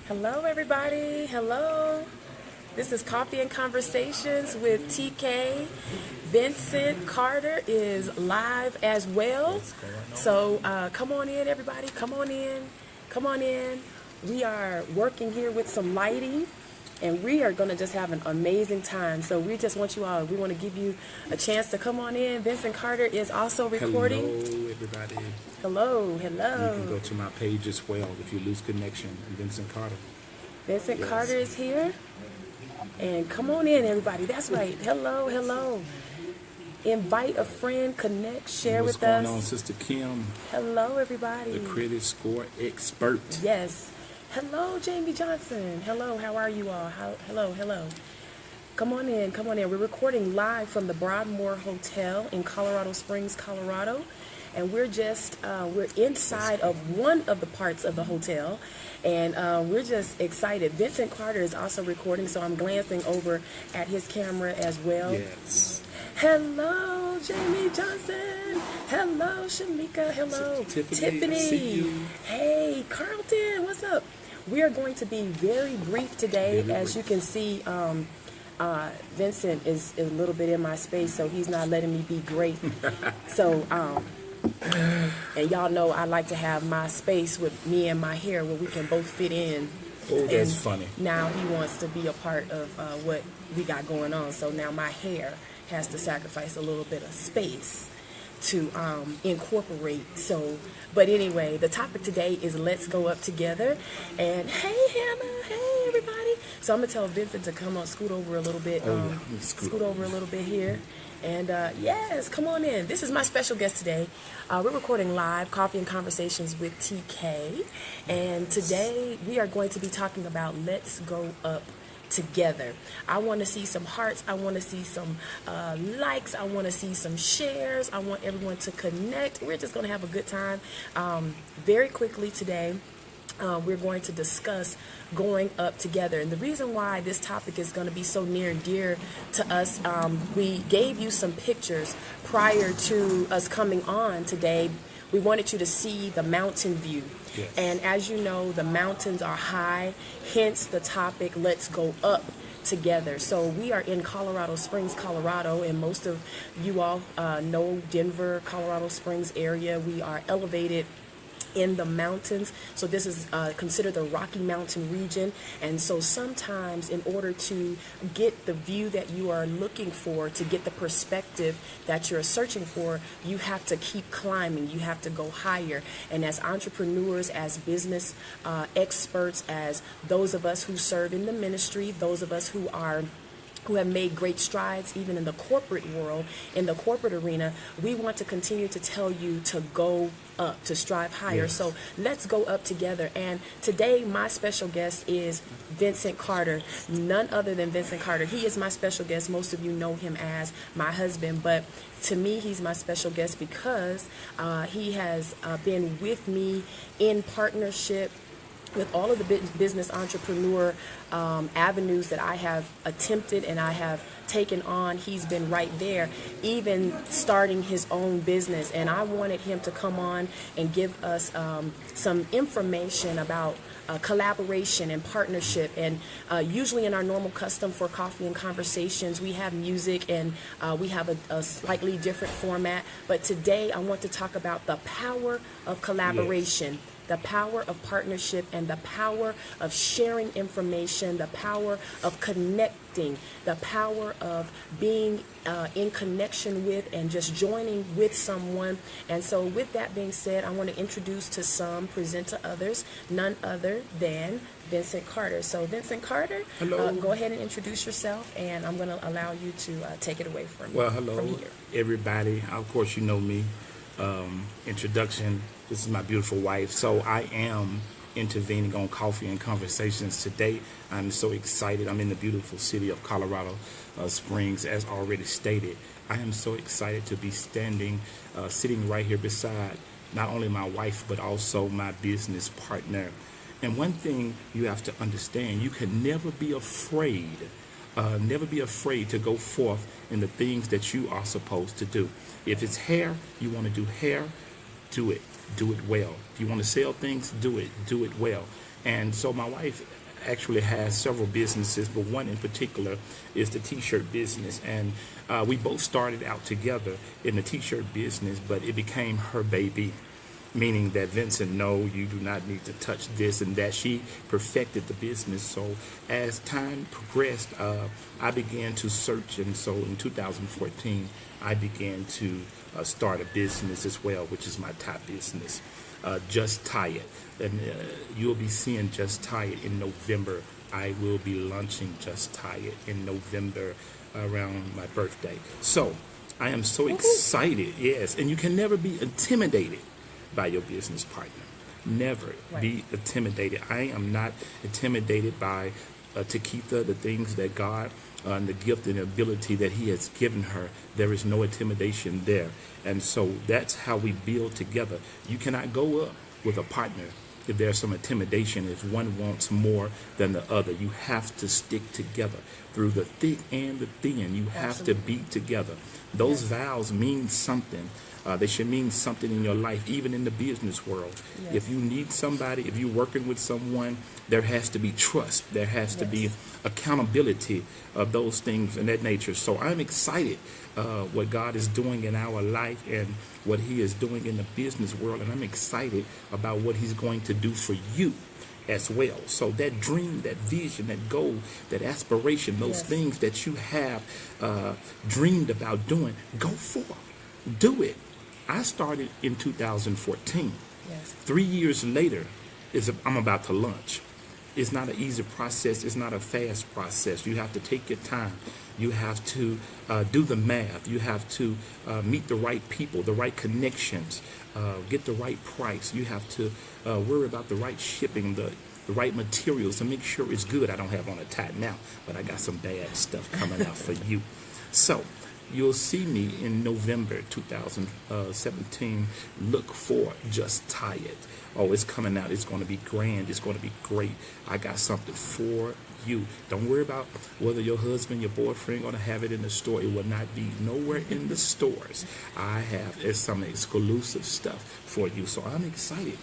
Hello, everybody. Hello. This is Coffee and Conversations with TK. Vincent Carter is live as well. So come on in, everybody. Come on in. Come on in. We are working here with some lighting, and we are going to just have an amazing time. So we just want you all, we want to give you a chance to come on in. Vincent Carter is also recording. Hello, everybody. Hello, hello. You can go to my page as well if you lose connection. Vincent Carter. Vincent Carter is here. And come on in, everybody. That's right. Hello, hello. Invite a friend, connect, share with us. What's going on, Sister Kim? Hello, everybody. The credit score expert. Yes. Hello, Jamie Johnson. Hello, how are you all? Hello, hello. Come on in, come on in. We're recording live from the Broadmoor Hotel in Colorado Springs, Colorado. And we're we're inside of one of the parts of the hotel. And we're just excited. Vincent Carter is also recording, so I'm glancing over at his camera as well. Yes. Hello, Jamie Johnson. Hello, Shamika. Hello, Tiffany. I see you. Hey, Carlton. What's up? We are going to be very brief today. As you can see, Vincent is a little bit in my space, so he's not letting me be great. So, and y'all know I like to have my space with me and my hair where we can both fit in. Oh, that's funny. Now he wants to be a part of what we got going on. So now my hair has to sacrifice a little bit of space to incorporate. So, but anyway, the topic today is let's go up together. And hey, Hannah, hey, everybody. So I'm gonna tell Vincent to come on, scoot over a little bit, scoot over a little bit here. And yes, come on in. This is my special guest today. We're recording live Coffee and Conversations with TK. And today we are going to be talking about let's go up together. I want to see some hearts. I want to see some likes. I want to see some shares. I want everyone to connect. We're just going to have a good time. Very quickly today, we're going to discuss going up together. And the reason why this topic is going to be so near and dear to us, we gave you some pictures prior to us coming on today. We wanted you to see the mountain view. Yes. And as you know, the mountains are high, hence the topic, let's go up together. So we are in Colorado Springs, Colorado, and most of you all know Denver, Colorado Springs area. We are elevated in the mountains, so this is considered the Rocky Mountain region. And so sometimes in order to get the view that you are looking for, to get the perspective that you're searching for, you have to keep climbing, you have to go higher. And as entrepreneurs, as business experts, as those of us who serve in the ministry, those of us who have made great strides even in the corporate world, in the corporate arena, we want to continue to tell you to go up, to strive higher. Yes. So let's go up together. And today my special guest is Vincent Carter, none other than Vincent Carter. He is my special guest. Most of you know him as my husband, but to me he's my special guest because he has been with me in partnership with all of the business entrepreneur avenues that I have attempted and I have taken on. He's been right there, even starting his own business. And I wanted him to come on and give us some information about collaboration and partnership. And usually in our normal custom for Coffee and Conversations, we have music and we have a slightly different format. But today I want to talk about the power of collaboration. Yes. The power of partnership and the power of sharing information, the power of connecting, the power of being in connection with and just joining with someone. And so with that being said, I want to introduce to some, present to others, none other than Vincent Carter. So Vincent Carter, go ahead and introduce yourself, and I'm going to allow you to take it away from hello, from here. Everybody. Of course, you know me. Introduction. This is my beautiful wife. So I am intervening on Coffee and Conversations today. I'm so excited. I'm in the beautiful city of Colorado Springs, as already stated. I am so excited to be sitting right here beside not only my wife, but also my business partner. And one thing you have to understand, you can never be afraid to go forth in the things that you are supposed to do. If it's hair, you want to do hair, do it well. If you want to sell things, do it well. And so my wife actually has several businesses, but one in particular is the t-shirt business. And we both started out together in the t-shirt business, but it became her baby, meaning that Vincent, no, you do not need to touch this and that. She perfected the business. So as time progressed, I began to search, and so in 2014, I began to start a business as well, which is my top business, Just Tie It. And you'll be seeing Just Tie It in November. I will be launching Just Tie It in November around my birthday. So I am so excited, yes, and you can never be intimidated by your business partner. Never be intimidated. I am not intimidated by Takitha, the things that God and the gift and ability that he has given her. There is no intimidation there. And so that's how we build together. You cannot go up with a partner if there's some intimidation, if one wants more than the other. You have to stick together through the thick and the thin. You have to be together. Those vows mean something. They should mean something in your life, even in the business world. Yes. If you need somebody, if you're working with someone, there has to be trust. There has to be accountability of those things and that nature. So I'm excited what God is doing in our life and what he is doing in the business world. And I'm excited about what he's going to do for you as well. So that dream, that vision, that goal, that aspiration, those things that you have dreamed about doing, go for it. Do it. I started in 2014. Yes. 3 years later, I'm about to launch. It's not an easy process. It's not a fast process. You have to take your time. You have to do the math. You have to meet the right people, the right connections, get the right price. You have to worry about the right shipping, the right materials to make sure it's good. I don't have on a tie now, but I got some bad stuff coming out for you. So you'll see me in November 2017. Look for Just Tie It. Oh, it's coming out. It's going to be grand. It's going to be great. I got something for you. Don't worry about whether your husband, your boyfriend going to have it in the store. It will not be nowhere in the stores. I have some exclusive stuff for you. So I'm excited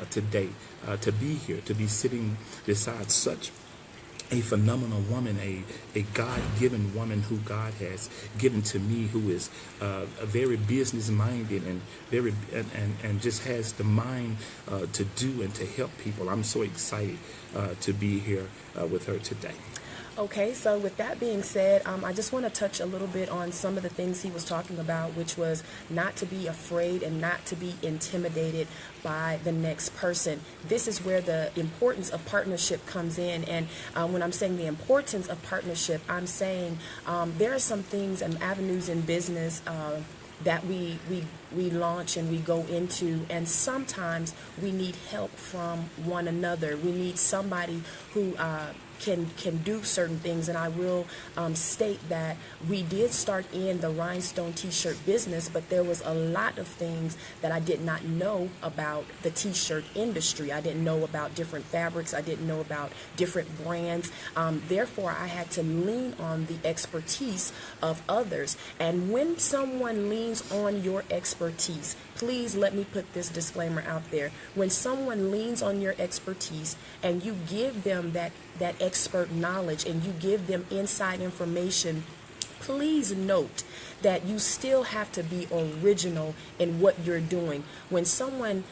today to be here, to be sitting beside such a phenomenal woman, a God-given woman who God has given to me, who is very business-minded and very and just has the mind to do and to help people. I'm so excited to be here with her today. Okay, so with that being said, I just want to touch a little bit on some of the things he was talking about, which was not to be afraid and not to be intimidated by the next person. This is where the importance of partnership comes in. And when I'm saying the importance of partnership, I'm saying there are some things and avenues in business that we launch and we go into, and sometimes we need help from one another. We need somebody who can do certain things. And I will state that we did start in the rhinestone t-shirt business, but there was a lot of things that I did not know about the t-shirt industry. I didn't know about different fabrics. I didn't know about different brands. Therefore, I had to lean on the expertise of others. And when someone leans on your expertise, please let me put this disclaimer out there. When someone leans on your expertise and you give them that expert knowledge and you give them inside information, please note that you still have to be original in what you're doing. When someone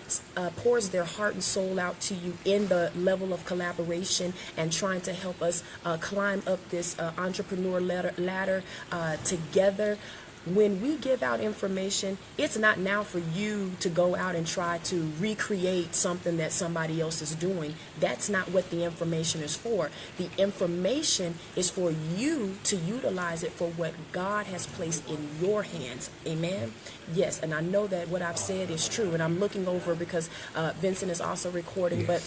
pours their heart and soul out to you in the level of collaboration and trying to help us climb up this entrepreneur ladder together, when we give out information, it's not now for you to go out and try to recreate something that somebody else is doing. That's not what the information is for. The information is for you to utilize it for what God has placed in your hands. Amen? Yes, and I know that what I've said is true, and I'm looking over because Vincent is also recording, but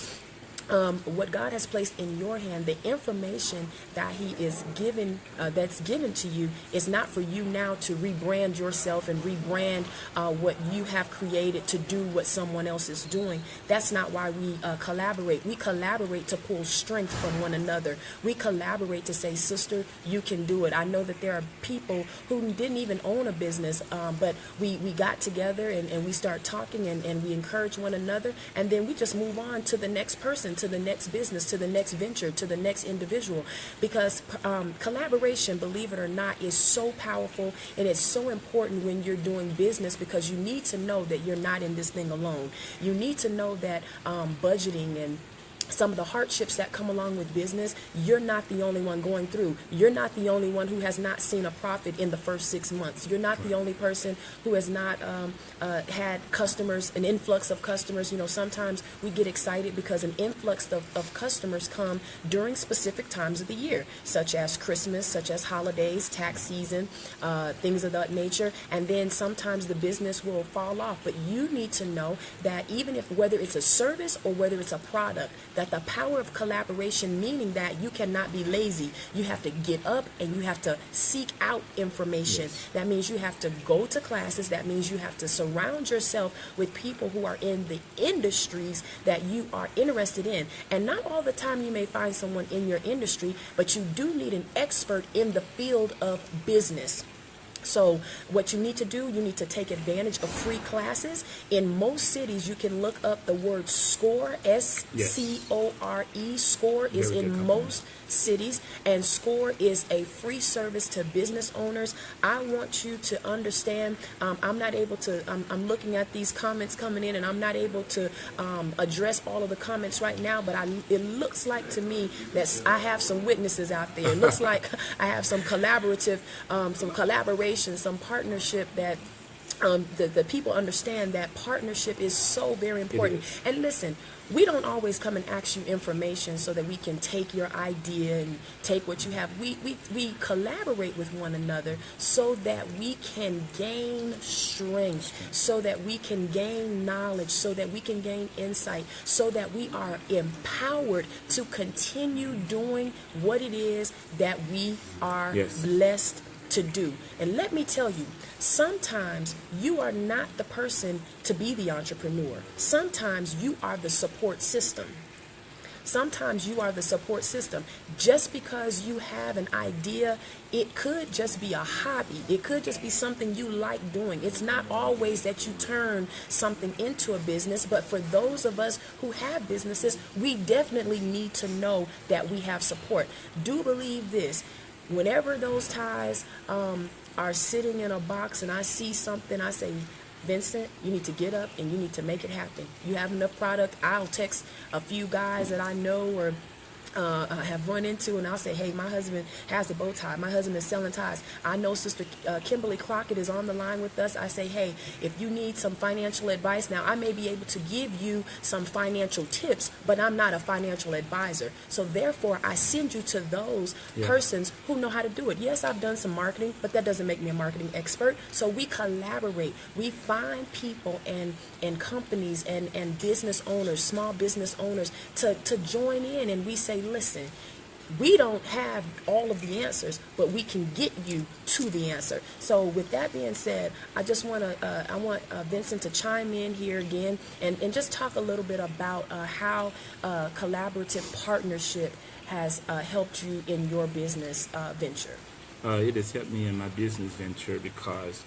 what God has placed in your hand, the information that he is given, that's given to you, is not for you now to rebrand yourself and rebrand what you have created to do what someone else is doing. That's not why we collaborate. We collaborate to pull strength from one another. We collaborate to say, sister, you can do it. I know that there are people who didn't even own a business, but we got together and we start talking and we encourage one another, and then we just move on to the next person, to the next business, to the next venture, to the next individual. Because collaboration, believe it or not, is so powerful, and it's so important when you're doing business, because you need to know that you're not in this thing alone. You need to know that budgeting and some of the hardships that come along with business, you're not the only one going through. You're not the only one who has not seen a profit in the first 6 months. You're not the only person who has not had customers, an influx of customers. You know, sometimes we get excited because an influx of customers come during specific times of the year, such as Christmas, such as holidays, tax season, things of that nature. And then sometimes the business will fall off. But you need to know that even if, whether it's a service or whether it's a product, that the power of collaboration, meaning that you cannot be lazy. You have to get up and you have to seek out information. Yes. That means you have to go to classes. That means you have to surround yourself with people who are in the industries that you are interested in. And not all the time you may find someone in your industry, but you do need an expert in the field of business. So what you need to do, you need to take advantage of free classes. In most cities, you can look up the word SCORE, S-C-O-R-E. SCORE is in most cities, and SCORE is a free service to business owners. I want you to understand, I'm not able to, I'm looking at these comments coming in, and I'm not able to address all of the comments right now, but it looks like to me that I have some witnesses out there. It looks like I have some collaboration, some partnership that the people understand that partnership is so very important. And listen, we don't always come and ask you information so that we can take your idea and take what you have. We collaborate with one another so that we can gain strength, so that we can gain knowledge, so that we can gain insight, so that we are empowered to continue doing what it is that we are blessed to do. And let me tell you, sometimes you are not the person to be the entrepreneur. Sometimes you are the support system. Sometimes you are the support system. Just because you have an idea, it could just be a hobby. It could just be something you like doing. It's not always that you turn something into a business, but for those of us who have businesses, we definitely need to know that we have support. Do believe this. Whenever those ties are sitting in a box and I see something, I say, Vincent, you need to get up and you need to make it happen. You have enough product. I'll text a few guys that I know or have run into, and I'll say, hey, my husband has a bow tie. My husband is selling ties. I know Sister Kimberly Crockett is on the line with us. I say, hey, if you need some financial advice, now I may be able to give you some financial tips, but I'm not a financial advisor. So therefore, I send you to those persons who know how to do it. Yes, I've done some marketing, but that doesn't make me a marketing expert. So we collaborate. We find people and companies and business owners, small business owners to join in, and we say, listen, we don't have all of the answers, but we can get you to the answer. So with that being said, I just want to, I want Vincent to chime in here again and just talk a little bit about how collaborative partnership has helped you in your business venture. It has helped me in my business venture because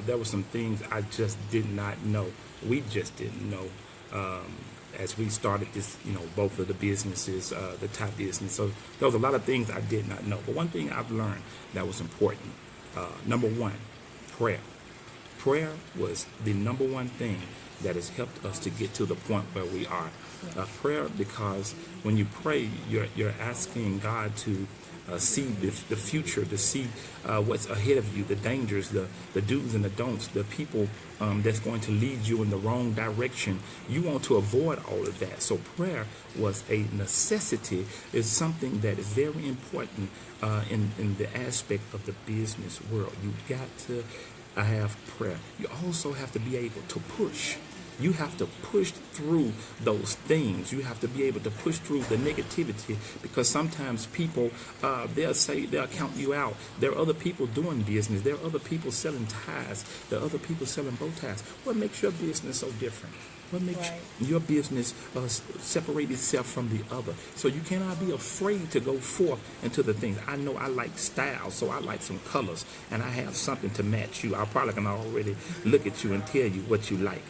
there were some things I just did not know. We just didn't know. As we started this, both of the businesses, the top business. So there was a lot of things I did not know. But one thing I've learned that was important, number one, prayer. Prayer was the number one thing that has helped us to get to the point where we are. Prayer, because when you pray, you're asking God to see the future, to see what's ahead of you, the dangers, the do's and the don'ts, the people that's going to lead you in the wrong direction. You want to avoid all of that. So prayer was a necessity. It's something that is very important in the aspect of the business world. You've got to have prayer. You also have to be able to push. You have to push through those things. You have to be able to push through the negativity, because sometimes people, they'll count you out. There are other people doing business. There are other people selling ties. There are other people selling bow ties. What makes your business so different? What makes your business separate itself from the other? So you cannot be afraid to go forth into the things. I know I like style, so I like some colors, and I have something to match you. I probably can already look at you and tell you what you like.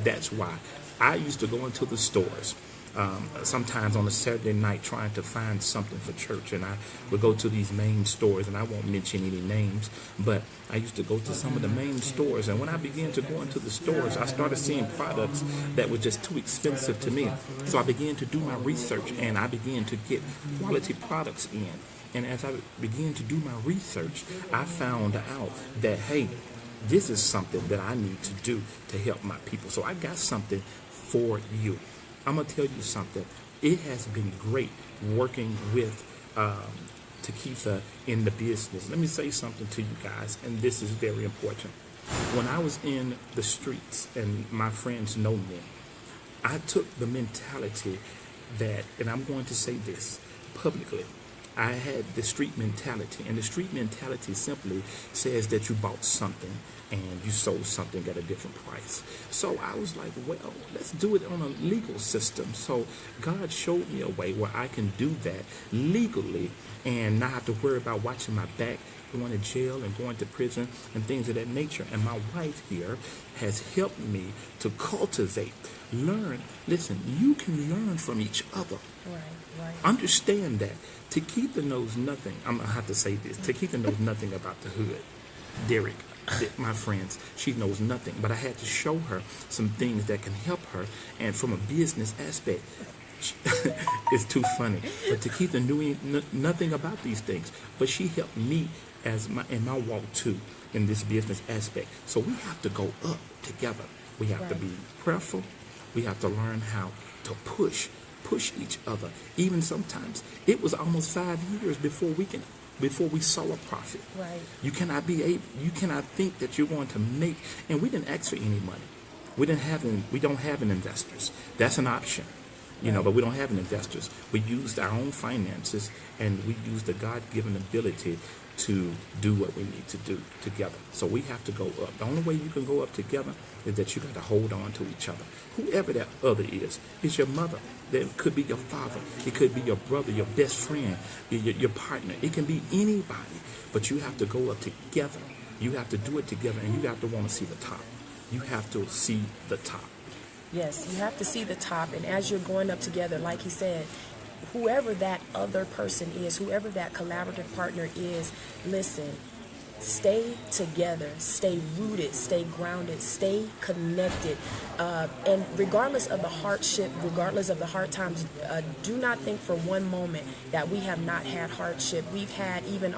That's why I used to go into the stores, sometimes on a Saturday night trying to find something for church, and I would go to these main stores, and I won't mention any names, but I used to go to some of the main stores, and when I began to go into the stores, I started seeing products that were just too expensive to me. So I began to do my research, and I began to get quality products in. And as I began to do my research, I found out that, hey, this is something that I need to do to help my people. So I got something for you. I'm going to tell you something. It has been great working with Takitha in the business. Let me say something to you guys, and this is very important. When I was in the streets, and my friends know me, I took the mentality that, and I'm going to say this publicly, I had the street mentality, and the street mentality simply says that you bought something and you sold something at a different price. So I was like, well, let's do it on a legal system. So God showed me a way where I can do that legally and not have to worry about watching my back, going to jail and going to prison and things of that nature. And my wife here has helped me to cultivate, learn. Listen, you can learn from each other. Right. Understand that. Takitha knows nothing. I'm going to have to say this. Takitha knows nothing about the hood. Derek, my friends, she knows nothing. But I had to show her some things that can help her. And from a business aspect, it's too funny. But Takitha knew nothing about these things. But she helped me in my walk too, in this business aspect. So we have to go up together. We have to be prayerful. We have to learn how to push each other. Even sometimes it was almost 5 years before we saw a profit. Right. You cannot think that you're going to make, and we didn't ask for any money. We don't have an investors. That's an option. But we don't have an investors. We used our own finances, and we used the God-given ability to do what we need to do together. So we have to go up. The only way you can go up together is that you got to hold on to each other. Whoever that other is your mother. It could be your father. It could be your brother, your best friend, your partner. It can be anybody. But you have to go up together. You have to do it together, and you have to want to see the top. You have to see the top. Yes, you have to see the top. And as you're going up together, like he said, whoever that other person is, whoever that collaborative partner is, listen, stay together, stay rooted, stay grounded, stay connected. And regardless of the hardship, regardless of the hard times, do not think for one moment that we have not had hardship. We've had even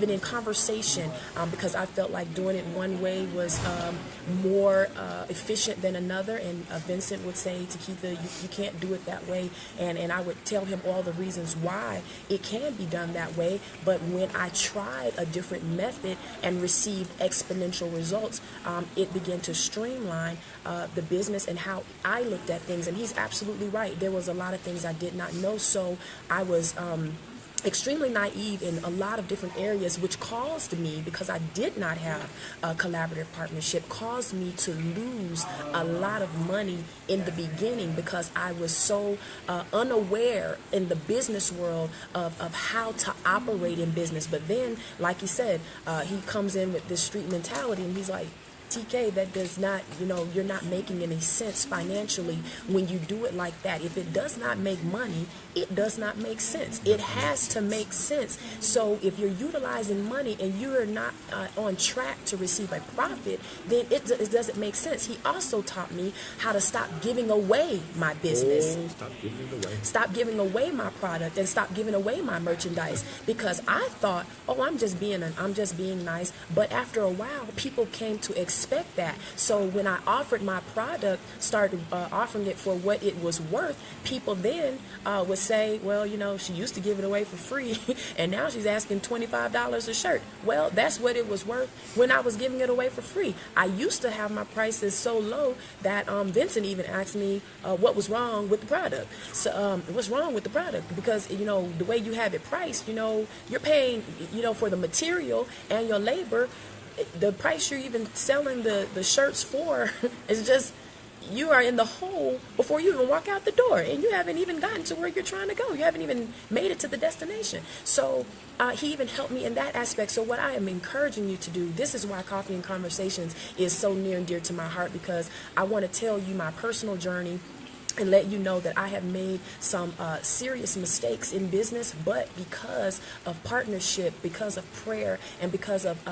in conversation, because I felt like doing it one way was more efficient than another. And Vincent would say, Takitha, you can't do it that way. And I would tell him all the reasons why it can be done that way. But when I tried a different method and received exponential results, it began to streamline the business and how I looked at things. And he's absolutely right. There was a lot of things I did not know, so I was extremely naive in a lot of different areas, which caused me, because I did not have a collaborative partnership, caused me to lose a lot of money in the beginning because I was so unaware in the business world of how to operate in business. But then, like he said, he comes in with this street mentality, and he's like, TK, that does not, you're not making any sense financially when you do it like that. If it does not make money, it does not make sense. It has to make sense. So if you're utilizing money and you're not on track to receive a profit, then it doesn't make sense. He also taught me how to stop giving away my business. Stop giving it away. Stop giving away my product and stop giving away my merchandise, because I thought, I'm just being nice. But after a while, people came to expect that. So when I offered my product, started offering it for what it was worth, people then would say, well, she used to give it away for free and now she's asking $25 a shirt. Well, that's what it was worth when I was giving it away for free. I used to have my prices so low that Vincent even asked me what was wrong with the product. So what's wrong with the product? Because the way you have it priced, you're paying for the material and your labor. The price you're even selling the shirts for is just, you are in the hole before you even walk out the door, and you haven't even gotten to where you're trying to go. You haven't even made it to the destination. So he even helped me in that aspect. So what I am encouraging you to do, this is why Coffee and Conversations is so near and dear to my heart, because I want to tell you my personal journey and let you know that I have made some serious mistakes in business, but because of partnership, because of prayer, and because of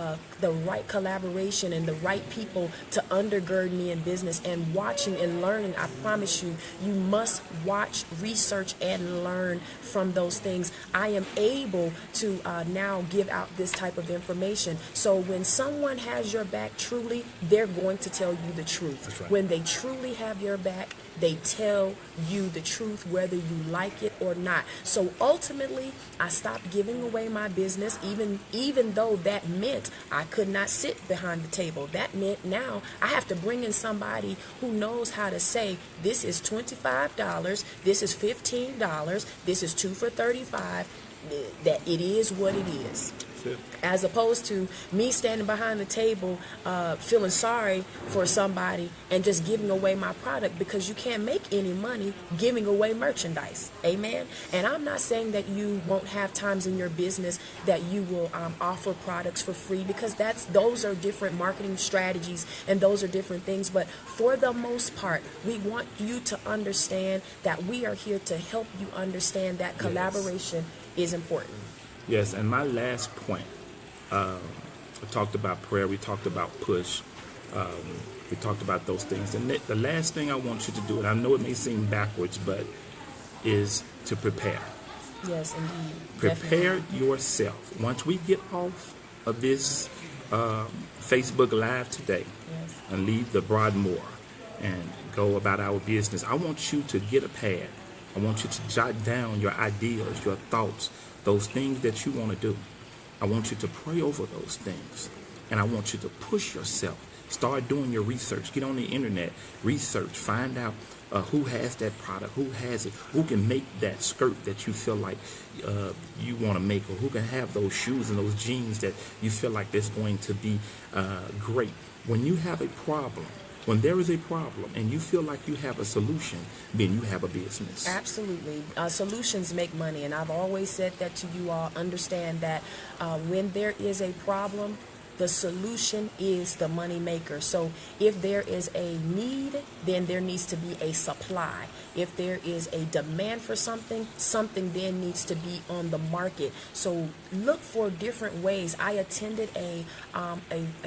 the right collaboration and the right people to undergird me in business and watching and learning, I promise you, you must watch, research, and learn from those things. I am able to now give out this type of information. So when someone has your back truly, they're going to tell you the truth. That's right. When they truly have your back, they tell you the truth, whether you like it or not. So ultimately, I stopped giving away my business, even though that meant I could not sit behind the table. That meant now I have to bring in somebody who knows how to say, this is $25, this is $15, this is 2 for $35, that it is what it is. As opposed to me standing behind the table feeling sorry for somebody and just giving away my product, because you can't make any money giving away merchandise. Amen. And I'm not saying that you won't have times in your business that you will offer products for free, because those are different marketing strategies and those are different things. But for the most part, we want you to understand that we are here to help you understand that collaboration is important. Yes, and my last point, we talked about prayer, we talked about push, we talked about those things. And the last thing I want you to do, and I know it may seem backwards, but is to prepare. Yes, indeed. Prepare Definitely. yourself. Once we get off of this Facebook Live today and leave the Broadmoor and go about our business, I want you to get a pad. I want you to jot down your ideas, your thoughts, those things that you want to do. I want you to pray over those things. And I want you to push yourself. Start doing your research. Get on the internet. Research. Find out who has that product, who has it, who can make that skirt that you feel like you want to make, or who can have those shoes and those jeans that you feel like that's going to be great. When you have a problem, when there is a problem and you feel like you have a solution, then you have a business. Absolutely. Solutions make money. And I've always said that to you all. Understand that when there is a problem, the solution is the money maker. So if there is a need, then there needs to be a supply. If there is a demand for something, something then needs to be on the market. So look for different ways. I attended a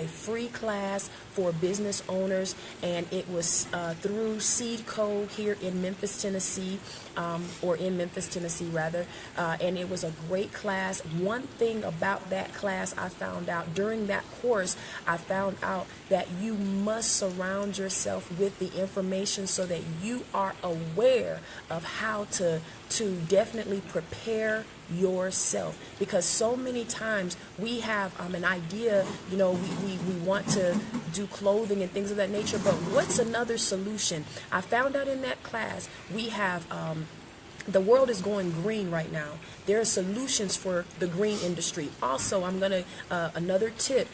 free class for business owners, and it was through Seed Code here in Memphis, Tennessee, or in Memphis, Tennessee rather, and it was a great class. One thing about that class I found out during that course, I found out that you must surround yourself with the information so that you are aware of how to definitely prepare yourself. Because so many times we have an idea, we want to do clothing and things of that nature, but what's another solution? I found out in that class we have the world is going green right now. There are solutions for the green industry. Also, I'm going to, another tip,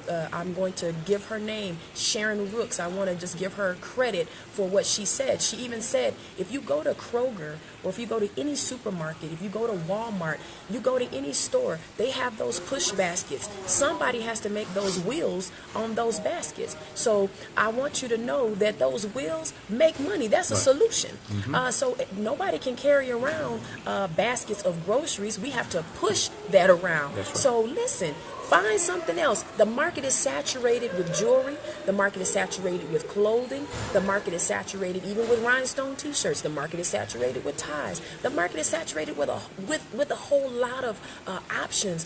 I'm going to give her name, Sharon Rooks. I want to just give her credit for what she said. She even said, if you go to Kroger, or if you go to any supermarket, if you go to Walmart, you go to any store, they have those push baskets. Somebody has to make those wheels on those baskets. So I want you to know that those wheels make money. That's a solution. So nobody can carry around baskets of groceries. We have to push that around. That's right. So listen, find something else. The market is saturated with jewelry. The market is saturated with clothing. The market is saturated even with rhinestone t-shirts. The market is saturated with ties. The market is saturated with a whole lot of options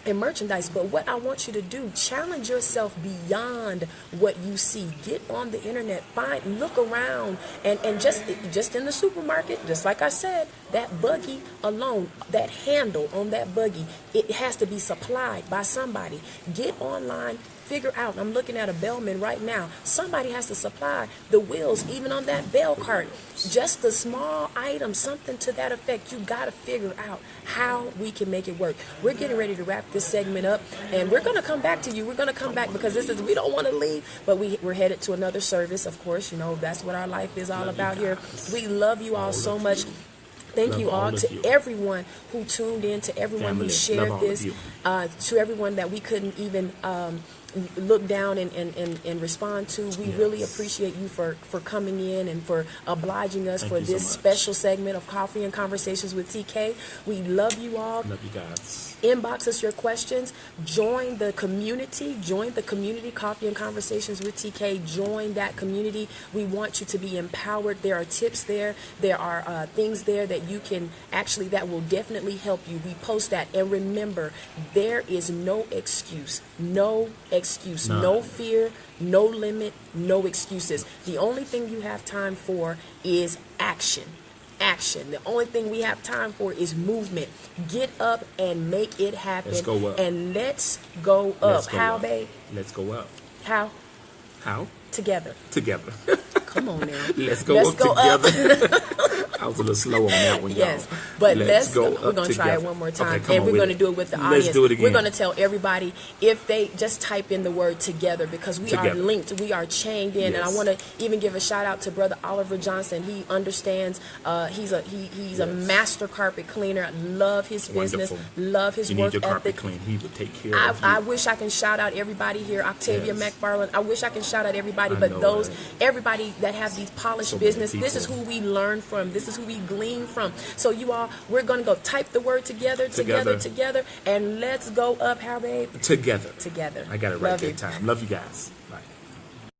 and merchandise. But what I want you to do, challenge yourself beyond what you see. Get on the internet, look around, and just in the supermarket, just like I said, that buggy alone, that handle on that buggy, it has to be supplied by somebody. Get online, figure out. I'm looking at a Bellman right now. Somebody has to supply the wheels, even on that bell cart. Just a small item, something to that effect. You got to figure out how we can make it work. We're getting ready to wrap this segment up, and we're going to come back to you. We're going to come back because we don't want to leave, but we're headed to another service. Of course, that's what our life is all about here. We love you all so much. Thank you all to everyone who tuned in, to everyone who shared this, to everyone that we couldn't even look down and respond to. We really appreciate you for coming in and for obliging us for this special segment of Coffee and Conversations with TK. We love you all. Love you guys. Inbox us your questions. Join the community. Join the community, Coffee and Conversations with TK. Join that community. We want you to be empowered. There are tips there. There are things there that you can actually, that will definitely help you. We post that. And remember, there is no excuse. No excuse. None. No fear. No limit. No excuses. The only thing you have time for is action. Action. The only thing we have time for is movement. Get up and make it happen. Let's go up. And let's go up. How, babe? Let's go up. How? How? Together. Together. Come on now. Let's go Let's up go together. up. I was a little slow on that one, yes, y'all. but Let's go we're going to try it together. one more time. Okay, and we're going to do it with the audience. Let's do it again. We're going to tell everybody, if they just type in the word together, because we are linked, we are chained in. And I want to even give a shout out to Brother Oliver Johnson. He understands. He's a master carpet cleaner. Love his business. Love his work ethic. You need your carpet clean. He would take care of you. I wish I can shout out everybody here. Octavia McFarland. I wish I can shout out everybody, but everybody that have these polished business, this is who we learn from. This is who we glean from. So you all, we're going to go type the word together, and let's go up. How, babe? Together. Together. I got it right that time. Love you guys.